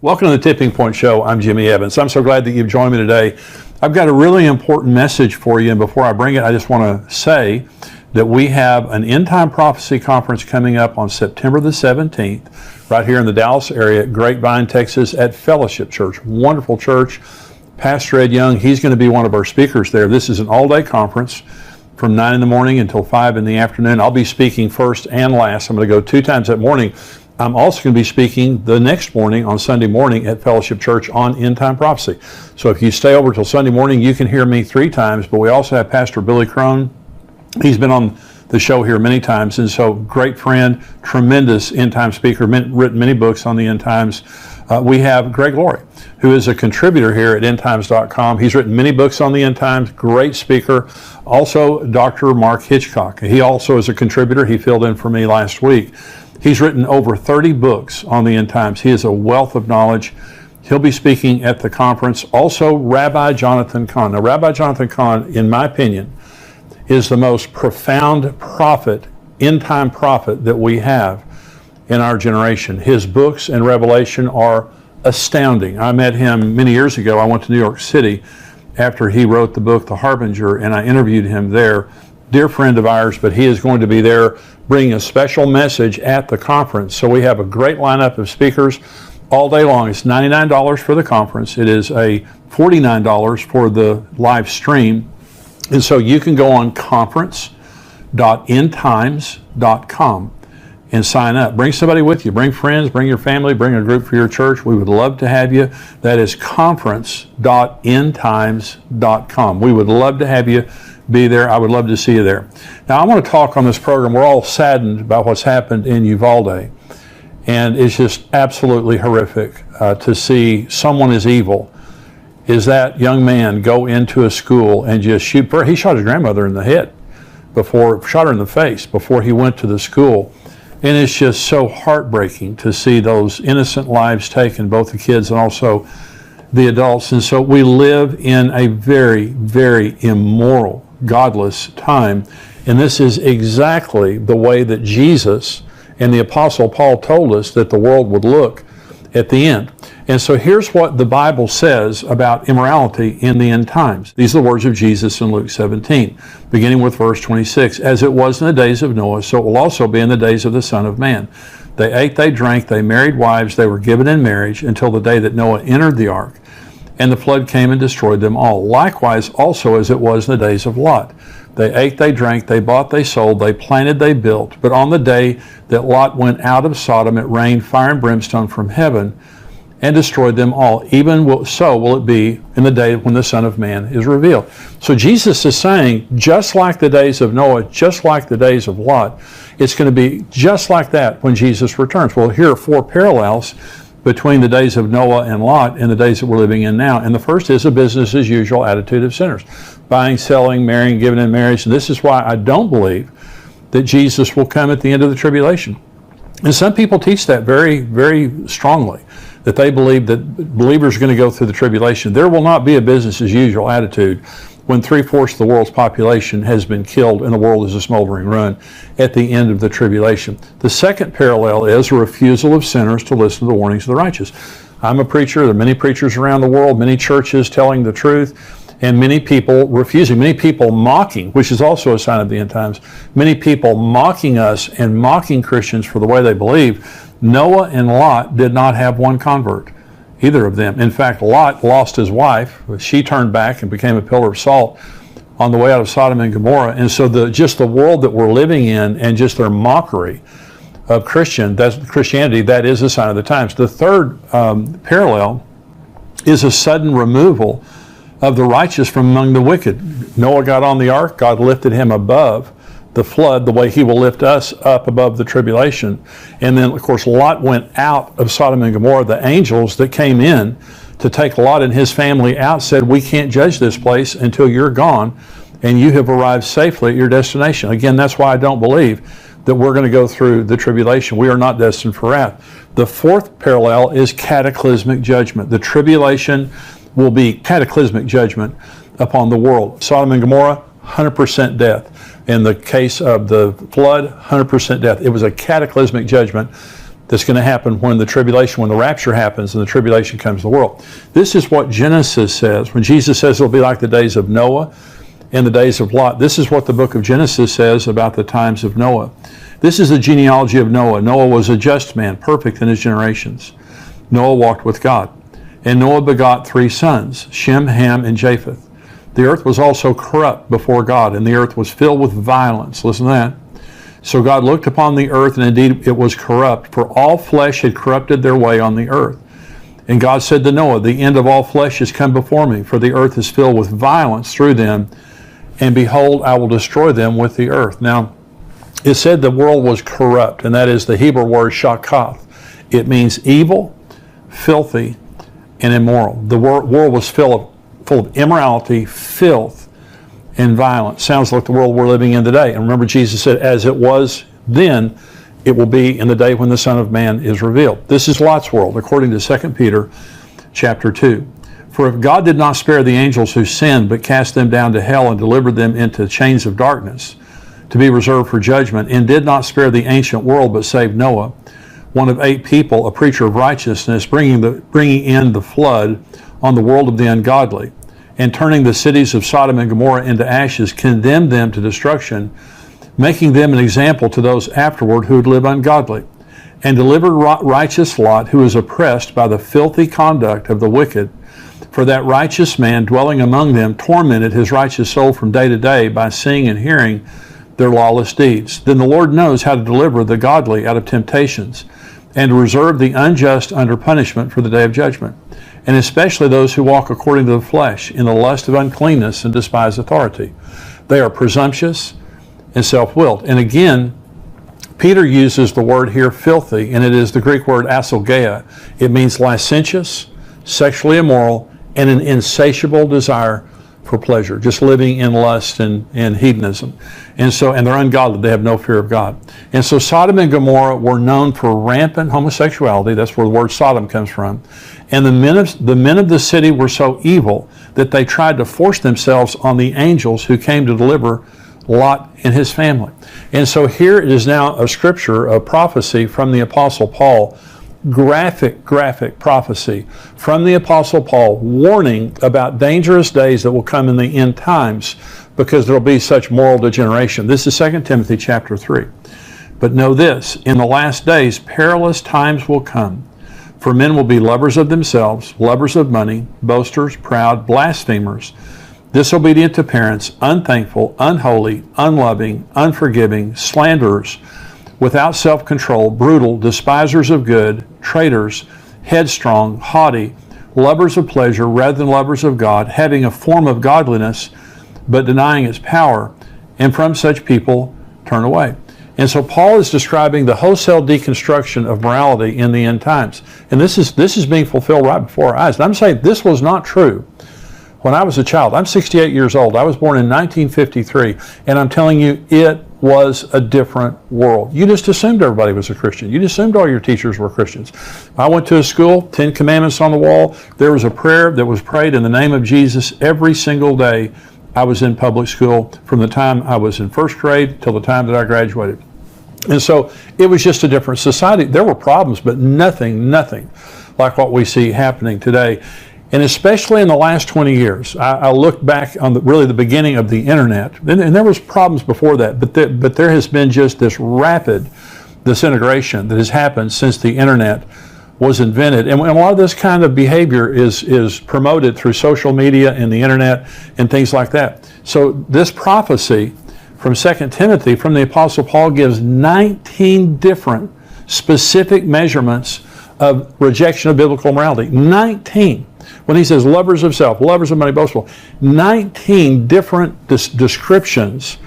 Welcome to the Tipping Point Show. I'm Jimmy Evans. I'm so glad that you've joined me today. I've got a really important message for you, and before I bring it, I just want to say that we have an End Time Prophecy Conference coming up on September the 17th, right here in the Dallas area at Grapevine, Texas, at Fellowship Church. Wonderful church. Pastor Ed Young, he's going to be one of our speakers there. This is an all-day conference from 9 in the morning until 5 in the afternoon. I'll be speaking first and last. I'm going to go 2 times that morning. I'm also going to be speaking the next morning on Sunday morning at Fellowship Church on End Time Prophecy. So if you stay over till Sunday morning, you can hear me 3 times, but we also have Pastor Billy Crone. He's been on the show here many times, and so great friend, tremendous end time speaker, written many books on the end times. We have Greg Laurie, who is a contributor here at endtimes.com. He's written many books on the end times, great speaker. Also, Dr. Mark Hitchcock. He also is a contributor. He filled in for me last week. He's written over 30 books on the end times. He is a wealth of knowledge. He'll be speaking at the conference. Also, Rabbi Jonathan Cahn. Now, Rabbi Jonathan Cahn, in my opinion, is the most profound prophet, end-time prophet that we have in our generation. His books and revelation are astounding. I met him many years ago. I went to New York City after he wrote the book, The Harbinger, and I interviewed him there. Dear friend of ours, but he is going to be there bringing a special message at the conference. So we have a great lineup of speakers all day long. It's $99 for the conference. It is a $49 for the live stream. And so you can go on conference.endtimes.com and sign up. Bring somebody with you. Bring friends, bring your family, bring a group for your church. We would love to have you. That is conference.endtimes.com. We would love to have you be there. I would love to see you there. Now, I want to talk on this program. We're all saddened about what's happened in Uvalde, and it's just absolutely horrific to see someone as evil as that young man go into a school and just shoot. He shot his grandmother in the head shot her in the face before he went to the school. And it's just so heartbreaking to see those innocent lives taken, both the kids and also the adults. And so we live in a very, very immoral, godless time. And this is exactly the way that Jesus and the Apostle Paul told us that the world would look at the end. And so here's what the Bible says about immorality in the end times. These are the words of Jesus in Luke 17, beginning with verse 26. As it was in the days of Noah, so it will also be in the days of the Son of Man. They ate, they drank, they married wives, they were given in marriage until the day that Noah entered the ark, and the flood came and destroyed them all. Likewise also as it was in the days of Lot. They ate, they drank, they bought, they sold, they planted, they built. But on the day that Lot went out of Sodom, it rained fire and brimstone from heaven and destroyed them all. Even so will it be in the day when the Son of Man is revealed. So Jesus is saying, just like the days of Noah, just like the days of Lot, it's going to be just like that when Jesus returns. Well, here are 4 parallels between the days of Noah and Lot and the days that we're living in now. And the first is a business as usual attitude of sinners. Buying, selling, marrying, giving in marriage. And this is why I don't believe that Jesus will come at the end of the tribulation. And some people teach that very, very strongly, that they believe that believers are going to go through the tribulation. There will not be a business as usual attitude when 3/4 of the world's population has been killed and the world is a smoldering ruin at the end of the tribulation. The second parallel is a refusal of sinners to listen to the warnings of the righteous. I'm a preacher. There are many preachers around the world, many churches telling the truth, and many people refusing, many people mocking, which is also a sign of the end times, many people mocking us and mocking Christians for the way they believe. Noah and Lot did not have one convert, either of them. In fact, Lot lost his wife. She turned back and became a pillar of salt on the way out of Sodom and Gomorrah. And so just the world that we're living in and just their mockery of Christianity, that is a sign of the times. The third parallel is a sudden removal of the righteous from among the wicked. Noah got on the ark. God lifted him above the flood the way he will lift us up above the tribulation. And then, of course, Lot went out of Sodom and Gomorrah. The angels that came in to take Lot and his family out said, we can't judge this place until you're gone and you have arrived safely at your destination. Again, that's why I don't believe that we're going to go through the tribulation. We are not destined for wrath. The fourth parallel is cataclysmic judgment. The tribulation will be cataclysmic judgment upon the world. Sodom and Gomorrah, 100% death. In the case of the flood, 100% death. It was a cataclysmic judgment that's going to happen when the tribulation, when the rapture happens and the tribulation comes to the world. This is what Genesis says. When Jesus says it'll be like the days of Noah and the days of Lot, this is what the book of Genesis says about the times of Noah. This is the genealogy of Noah. Noah was a just man, perfect in his generations. Noah walked with God. And Noah begot 3 sons, Shem, Ham, and Japheth. The earth was also corrupt before God, and the earth was filled with violence. Listen to that. So God looked upon the earth, and indeed it was corrupt, for all flesh had corrupted their way on the earth. And God said to Noah, the end of all flesh has come before me, for the earth is filled with violence through them, and behold, I will destroy them with the earth. Now, it said the world was corrupt, and that is the Hebrew word shakath. It means evil, filthy, and immoral. The world was full of immorality, filth, and violence. Sounds like the world we're living in today. And remember, Jesus said, as it was then, it will be in the day when the Son of Man is revealed. This is Lot's world, according to 2 Peter chapter 2. For if God did not spare the angels who sinned, but cast them down to hell and delivered them into chains of darkness to be reserved for judgment, and did not spare the ancient world, but saved Noah, one of 8 people, a preacher of righteousness, bringing in the flood on the world of the ungodly, and turning the cities of Sodom and Gomorrah into ashes, condemned them to destruction, making them an example to those afterward who would live ungodly, and delivered righteous Lot, who was oppressed by the filthy conduct of the wicked. For that righteous man dwelling among them tormented his righteous soul from day to day by seeing and hearing their lawless deeds. Then the Lord knows how to deliver the godly out of temptations, and to reserve the unjust under punishment for the day of judgment, and especially those who walk according to the flesh, in the lust of uncleanness and despise authority. They are presumptuous and self-willed. And again, Peter uses the word here, filthy, and it is the Greek word asolgeia. It means licentious, sexually immoral, and an insatiable desire for pleasure, just living in lust and hedonism. And they're ungodly. They have no fear of God. And so Sodom and Gomorrah were known for rampant homosexuality. That's where the word Sodom comes from. And the men of the city were so evil that they tried to force themselves on the angels who came to deliver Lot and his family. And so here it is now a scripture, a prophecy from the Apostle Paul, graphic prophecy from the Apostle Paul, warning about dangerous days that will come in the end times because there will be such moral degeneration. This is 2 Timothy chapter 3. But know this, in the last days perilous times will come, for men will be lovers of themselves, lovers of money, boasters, proud, blasphemers, disobedient to parents, unthankful, unholy, unloving, unforgiving, slanderers, without self-control, brutal, despisers of good, traitors, headstrong, haughty, lovers of pleasure rather than lovers of God, having a form of godliness, but denying its power, and from such people turn away. And so Paul is describing the wholesale deconstruction of morality in the end times. And this is being fulfilled right before our eyes. And I'm saying this was not true when I was a child. I'm 68 years old. I was born in 1953. And I'm telling you, it was a different world. You just assumed everybody was a Christian. You just assumed all your teachers were Christians. I went to a school, 10 Commandments on the wall. There was a prayer that was prayed in the name of Jesus every single day I was in public school, from the time I was in first grade till the time that I graduated. And so it was just a different society. There were problems, but nothing like what we see happening today. And especially in the last 20 years, I look back on the beginning of the internet, and there was problems before that, but there has been just this rapid disintegration that has happened since the internet was invented. And a lot of this kind of behavior is promoted through social media and the internet and things like that. So this prophecy from 2 Timothy from the Apostle Paul gives 19 different specific measurements of rejection of biblical morality. 19. When he says lovers of self, lovers of money, boastful, 19 different descriptions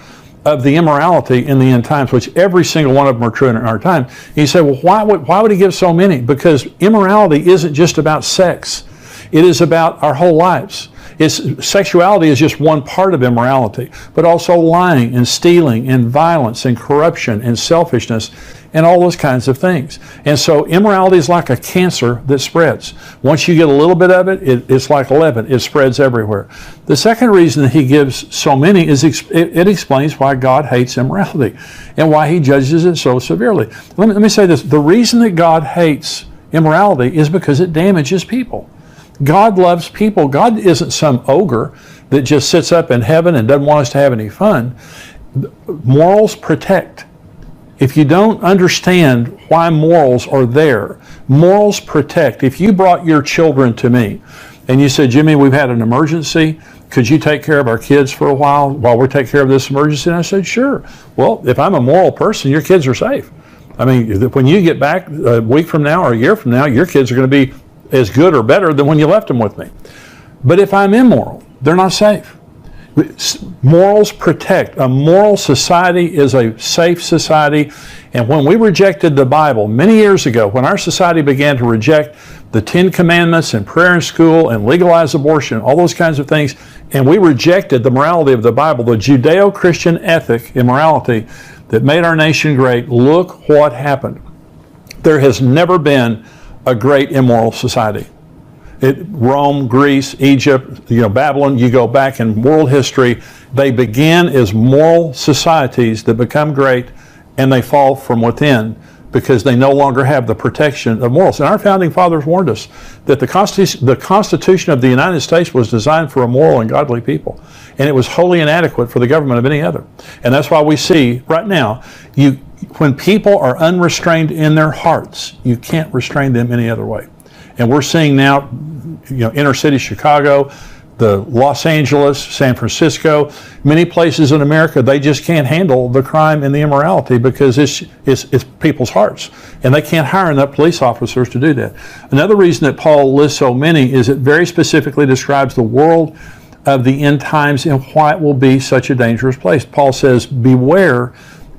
of the immorality in the end times, which every single one of them are true in our time. And you say, well, why would he give so many? Because immorality isn't just about sex. It is about our whole lives. Sexuality is just one part of immorality, but also lying and stealing and violence and corruption and selfishness and all those kinds of things. And so immorality is like a cancer that spreads. Once you get a little bit of it, it's like leaven. It spreads everywhere. The second reason that he gives so many is it explains why God hates immorality and why he judges it so severely. Let me say this. The reason that God hates immorality is because it damages people. God loves people. God isn't some ogre that just sits up in heaven and doesn't want us to have any fun. Morals protect. If you don't understand why morals are there, morals protect. If you brought your children to me and you said, Jimmy, we've had an emergency, could you take care of our kids for a while we take care of this emergency? And I said, sure. Well, if I'm a moral person, your kids are safe. I mean, when you get back a week from now or a year from now, your kids are going to be as good or better than when you left them with me. But if I'm immoral, they're not safe. Morals protect. A moral society is a safe society. And when we rejected the Bible many years ago, when our society began to reject the 10 Commandments and prayer in school and legalize abortion, all those kinds of things, and we rejected the morality of the Bible, the Judeo-Christian ethic in morality that made our nation great, look what happened. There has never been a great immoral society. Rome, Greece, Egypt, Babylon, you go back in world history, they began as moral societies that become great and they fall from within because they no longer have the protection of morals. And our founding fathers warned us that the Constitution of the United States was designed for a moral and godly people. And it was wholly inadequate for the government of any other. And that's why we see right now, when people are unrestrained in their hearts, you can't restrain them any other way. And we're seeing now, inner city Chicago, the Los Angeles, San Francisco, many places in America, they just can't handle the crime and the immorality because it's people's hearts. And they can't hire enough police officers to do that. Another reason that Paul lists so many is it very specifically describes the world of the end times and why it will be such a dangerous place. Paul says, beware,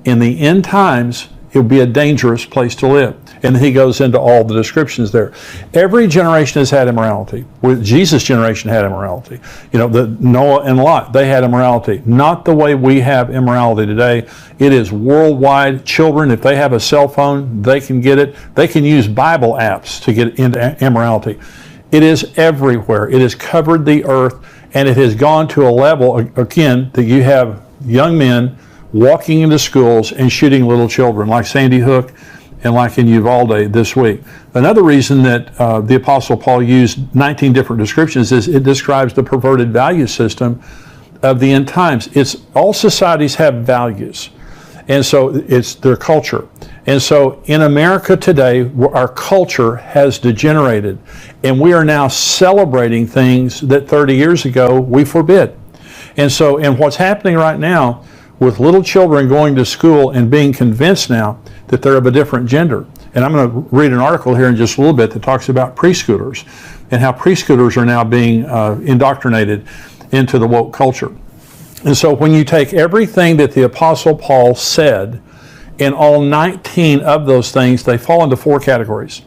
in the end times, it will be a dangerous place to live. And he goes into all the descriptions there. Every generation has had immorality. Jesus' generation had immorality. The Noah and Lot, they had immorality. Not the way we have immorality today. It is worldwide. Children, if they have a cell phone, they can get it. They can use Bible apps to get into immorality. It is everywhere. It has covered the earth, and it has gone to a level, again, that you have young men walking into schools and shooting little children, like Sandy Hook and like in Uvalde this week. Another reason that the Apostle Paul used 19 different descriptions is it describes the perverted value system of the end times. All societies have values, and so it's their culture. And so in America today, our culture has degenerated, and we are now celebrating things that 30 years ago we forbid. And what's happening right now with little children going to school and being convinced now that they're of a different gender. And I'm going to read an article here in just a little bit that talks about preschoolers and how preschoolers are now being indoctrinated into the woke culture. And so when you take everything that the Apostle Paul said, and all 19 of those things, they fall into 4 categories.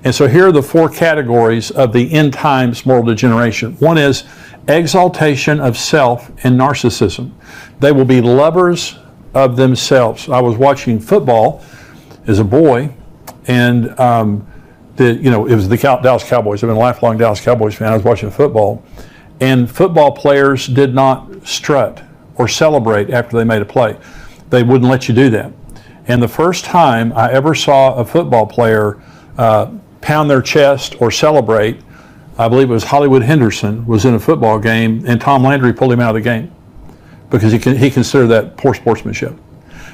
And so here are the 4 categories of the end times moral degeneration. One is exaltation of self and narcissism. They will be lovers of themselves. I was watching football as a boy, and it was the Dallas Cowboys. I've been a lifelong Dallas Cowboys fan. I was watching football, and football players did not strut or celebrate after they made a play. They wouldn't let you do that. And the first time I ever saw a football player pound their chest or celebrate, I believe it was Hollywood Henderson was in a football game, and Tom Landry pulled him out of the game because he considered that poor sportsmanship.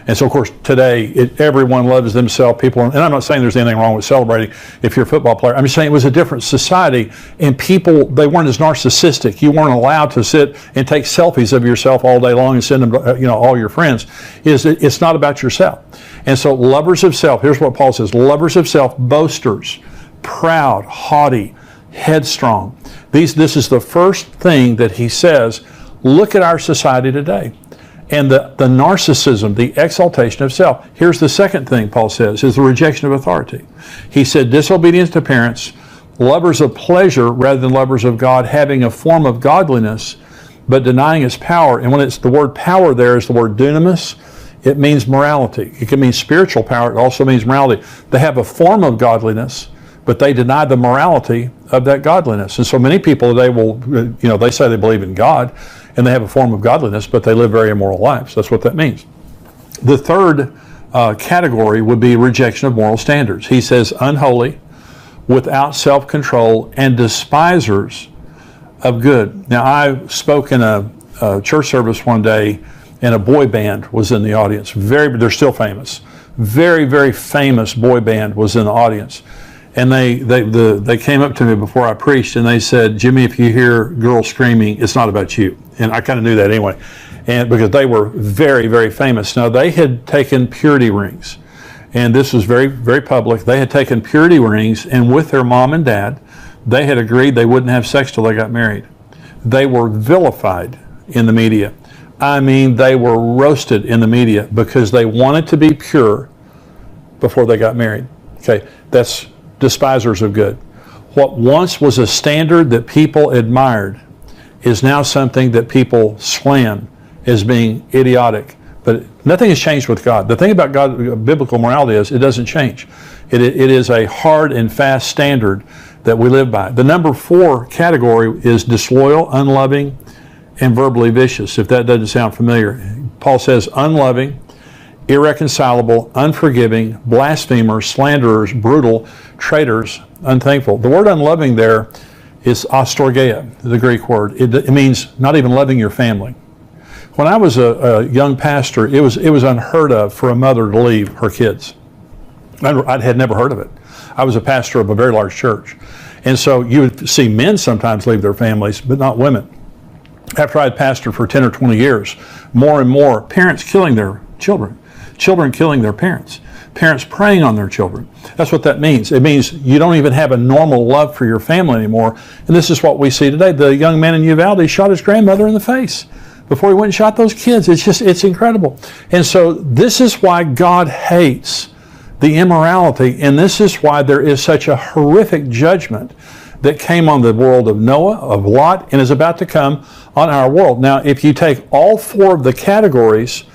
And so, of course, today, everyone loves themselves. People, and I'm not saying there's anything wrong with celebrating if you're a football player. I'm just saying it was a different society, and people, they weren't as narcissistic. You weren't allowed to sit and take selfies of yourself all day long and send them to all your friends. It's not about yourself. And so, lovers of self, here's what Paul says, lovers of self, boasters, proud, haughty, headstrong. This is the first thing that he says. Look at our society today. And the narcissism, the exaltation of self. Here's the second thing Paul says, is the rejection of authority. He said disobedience to parents, lovers of pleasure rather than lovers of God, having a form of godliness, but denying its power. And when it's the word power there is the word dunamis, it means morality. It can mean spiritual power. It also means morality. They have a form of godliness, but they deny the morality of that godliness. And so many people today will, they say they believe in God, and they have a form of godliness, but they live very immoral lives. That's what that means. The third category would be rejection of moral standards. He says, unholy, without self-control, and despisers of good. Now, I spoke in a church service one day, and a boy band was in the audience. They're still famous. Very, very famous boy band was in the audience. And they came up to me before I preached, and they said, Jimmy, if you hear girls screaming, it's not about you. And I kind of knew that anyway, and because they were very, very famous. Now, they had taken purity rings, and this was very, very public. They had taken purity rings, and with their mom and dad, they had agreed they wouldn't have sex till they got married. They were vilified in the media. I mean, they were roasted in the media because they wanted to be pure before they got married. Okay, that's despisers of good. What once was a standard that people admired is now something that people slam as being idiotic. But nothing has changed with God. The thing about God, biblical morality is it doesn't change. It is a hard and fast standard that we live by. The number 4 category is disloyal, unloving, and verbally vicious, if that doesn't sound familiar. Paul says unloving, irreconcilable, unforgiving, blasphemers, slanderers, brutal, traitors, unthankful. The word unloving there is astorgeia, the Greek word. It means not even loving your family. When I was a young pastor, it was unheard of for a mother to leave her kids. I had never heard of it. I was a pastor of a very large church. And so you would see men sometimes leave their families, but not women. After I had pastored for 10 or 20 years, more and more parents killing their children, children killing their parents, parents preying on their children. That's what that means. It means you don't even have a normal love for your family anymore. And this is what we see today. The young man in Uvalde shot his grandmother in the face before he went and shot those kids. It's incredible. And so this is why God hates the immorality, and this is why there is such a horrific judgment that came on the world of Noah, of Lot, and is about to come on our world. Now, if you take all 4 of the categories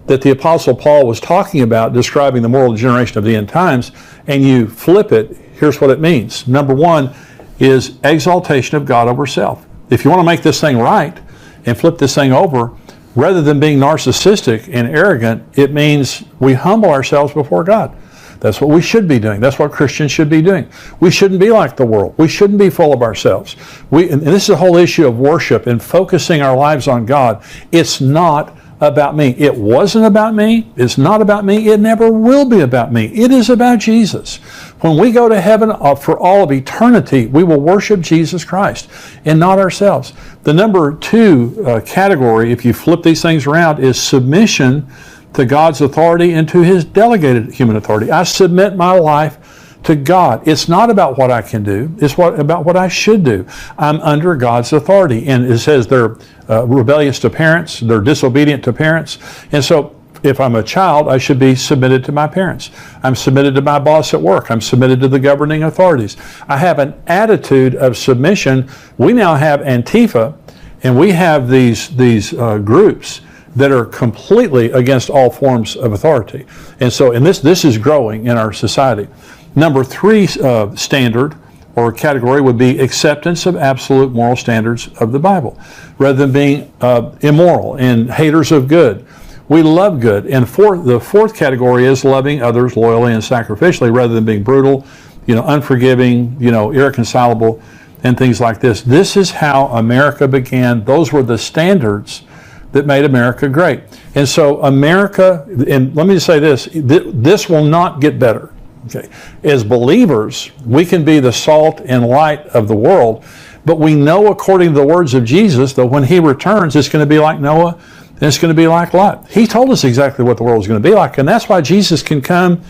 that the Apostle Paul was talking about, describing the moral generation of the end times, and you flip it, here's what it means. Number 1 is exaltation of God over self. If you want to make this thing right and flip this thing over, rather than being narcissistic and arrogant, it means we humble ourselves before God. That's what we should be doing. That's what Christians should be doing. We shouldn't be like the world. We shouldn't be full of ourselves. And this is the whole issue of worship and focusing our lives on God. It's not about me. It wasn't about me. It's not about me. It never will be about me. It is about Jesus. When we go to heaven for all of eternity, we will worship Jesus Christ and not ourselves. The number 2 category, if you flip these things around, is submission to God's authority and to His delegated human authority. I submit my life to God. It's not about what I can do. It's about what I should do. I'm under God's authority. And it says they're rebellious to parents. They're disobedient to parents. And so if I'm a child, I should be submitted to my parents. I'm submitted to my boss at work. I'm submitted to the governing authorities. I have an attitude of submission. We now have Antifa, and we have these groups that are completely against all forms of authority. And so, this is growing in our society. Number 3 standard or category would be acceptance of absolute moral standards of the Bible, rather than being immoral and haters of good. We love good. And the 4th category is loving others loyally and sacrificially, rather than being brutal, unforgiving, irreconcilable, and things like this. This is how America began. Those were the standards that made America great. And so America, and let me just say this will not get better. Okay. As believers, we can be the salt and light of the world, but we know according to the words of Jesus that when He returns, it's going to be like Noah and it's going to be like Lot. He told us exactly what the world is going to be like, and that's why Jesus can come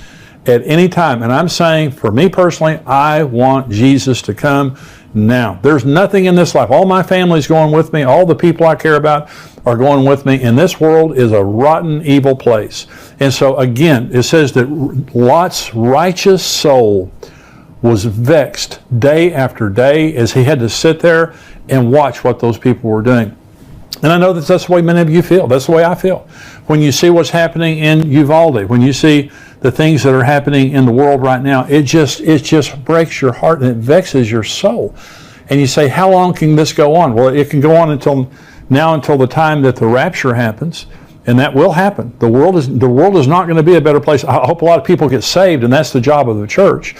at any time. And I'm saying, for me personally, I want Jesus to come now. There's nothing in this life. All my family's going with me. All the people I care about are going with me. And this world is a rotten, evil place. And so again, it says that Lot's righteous soul was vexed day after day as he had to sit there and watch what those people were doing. And I know that that's the way many of you feel. That's the way I feel. When you see what's happening in Uvalde, when you see the things that are happening in the world right now, it just breaks your heart and it vexes your soul. And you say, how long can this go on? Well, it can go on until the time that the rapture happens, and that will happen. The world is not going to be a better place. I hope a lot of people get saved, and that's the job of the church.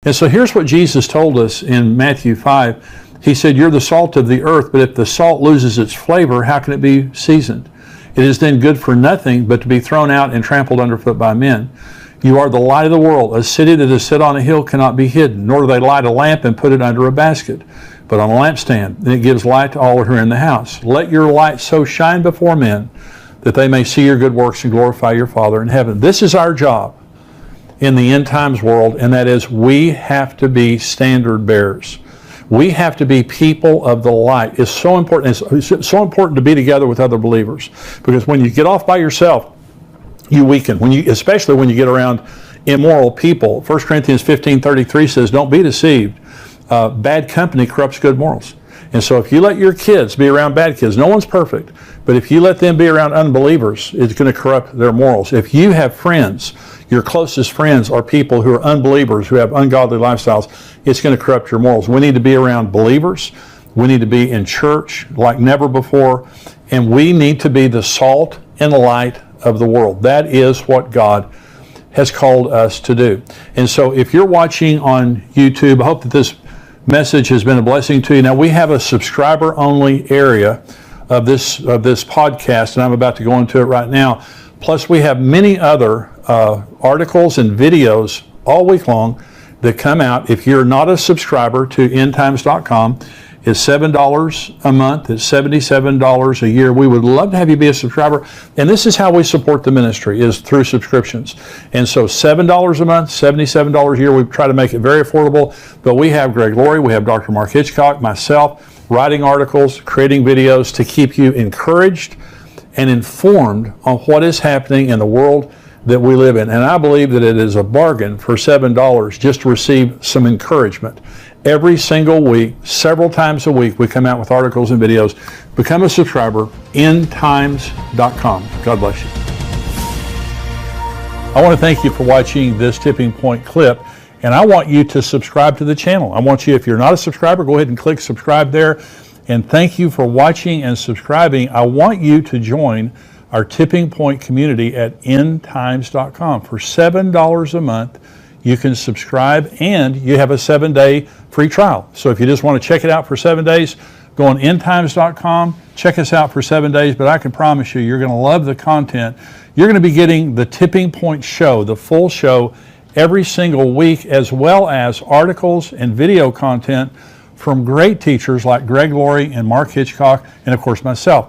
And so here's what Jesus told us in Matthew 5. He said, you're the salt of the earth, but if the salt loses its flavor, how can it be seasoned? It is then good for nothing but to be thrown out and trampled underfoot by men. You are the light of the world. A city that is set on a hill cannot be hidden, nor do they light a lamp and put it under a basket, but on a lampstand, and it gives light to all who are in the house. Let your light so shine before men that they may see your good works and glorify your Father in heaven. This is our job in the end times world, and that is we have to be standard bearers. We have to be people of the light. It's so important. It's so important to be together with other believers, because when you get off by yourself, you weaken. Especially when you get around immoral people. 1 Corinthians 15:33 says, don't be deceived. Bad company corrupts good morals. And so if you let your kids be around bad kids, no one's perfect, but if you let them be around unbelievers, it's going to corrupt their morals. If you have friends, your closest friends are people who are unbelievers, who have ungodly lifestyles, it's going to corrupt your morals. We need to be around believers. We need to be in church like never before, and we need to be the salt and the light of the world. That is what God has called us to do. And so if you're watching on YouTube, I hope that this message has been a blessing to you. Now, we have a subscriber-only area of this podcast, and I'm about to go into it right now. Plus, we have many other articles and videos all week long that come out. If you're not a subscriber to endtimes.com, it's $7 a month. It's $77 a year. We would love to have you be a subscriber. And this is how we support the ministry, is through subscriptions. And so $7 a month, $77 a year. We try to make it very affordable. But we have Greg Laurie, we have Dr. Mark Hitchcock, myself, writing articles, creating videos to keep you encouraged and informed on what is happening in the world that we live in. And I believe that it is a bargain for $7 just to receive some encouragement. Every single week, several times a week, we come out with articles and videos. Become a subscriber, endtimes.com. God bless you. I want to thank you for watching this Tipping Point clip, and I want you to subscribe to the channel. I want you, if you're not a subscriber, go ahead and click subscribe there. And thank you for watching and subscribing. I want you to join our Tipping Point community at endtimes.com. For $7 a month, you can subscribe, and you have a 7-day free trial. So if you just want to check it out for 7 days, go on endtimes.com, check us out for 7 days, but I can promise you, you're going to love the content. You're going to be getting the Tipping Point show, the full show, every single week, as well as articles and video content from great teachers like Greg Laurie and Mark Hitchcock, and of course myself.